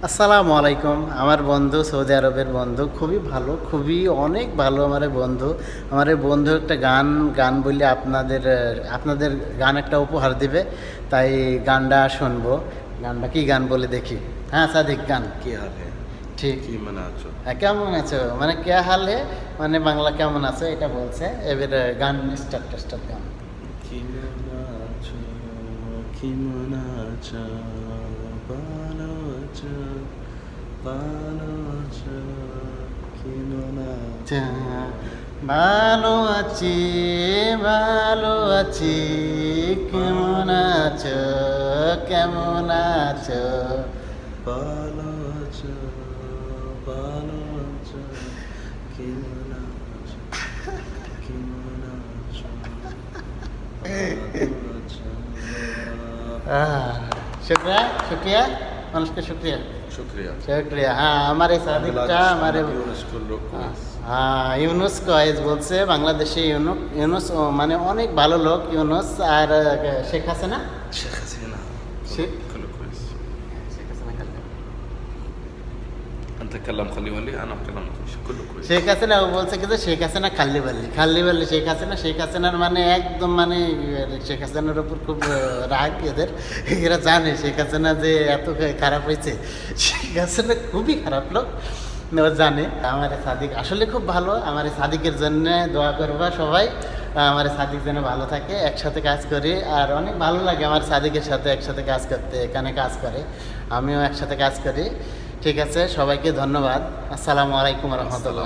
আসসালামু আলাইকুম। আমার বন্ধু সৌদি আরবের বন্ধু খুবই ভালো, খুবই অনেক ভালো আমার এই বন্ধু। আমার এই বন্ধু একটা গান বললে আপনাদের গান একটা উপহার দিবে, তাই গানটা শুনবো। গানটা কি গান বলে দেখি। হ্যাঁ সাদিক, গান। কি হাল হে? ঠিক। কি মনে আছো? হ্যাঁ, কেমন আছো মানে কে হাল হে, মানে বাংলা কেমন আছো এটা বলছে। এবারে গান স্টার্ট গান। কি মনে আছো? কি মনে আছো? ভালো আছো? ভালো আছো? কি মনে আছো? ভালো আছি, ভালো আছি, কেমন আছো, কেমন আছো? ভালো আছো? ভালো আছো? কি মনে আছো? কি মনে আছো? ভালো আছো? শুক্রিয়া, শুক্রিয়া, মানুষকে শুক্রিয়া, শুক্রিয়া। শুক্রিয়া। হ্যাঁ, আমার এই সাদিকটা আমার হ্যাঁ ইউনুস কয়েজ বলছে বাংলাদেশে ইউনুস মানে অনেক ভালো লোক ইউনুস। আর শেখ হাসিনা, শেখ হাসিনা كله كويس. শেখ হাসিনা انت تكلم خليه يولي انا بكلم كله كويس. শেখ হাসিনা ও বলছে কিন্তু শেখ হাসিনা খাল্লি বাল্লি শেখ হাসিনার মানে একদম মানে শেখ হাসিনার উপর খুব রাগ এদের। এরা জানে শেখ হাসিনা যে এত খারাপ হয়েছে, শেখ হাসিনা খুবই খারাপ লোক, ও জানে। আমার সাদিক আসলে খুব ভালো। আমার সাদিকের জন্য দোয়া করবা সবাই, আমার সাদিক যেন ভালো থাকে। একসাথে কাজ করি আর অনেক ভালো লাগে আমার সাদিকের সাথে একসাথে কাজ করতে। এখানে কাজ করে, আমিও একসাথে কাজ করি। ঠিক আছে, সবাইকে ধন্যবাদ। আসসালামু আলাইকুম রহমতুল্লাহ।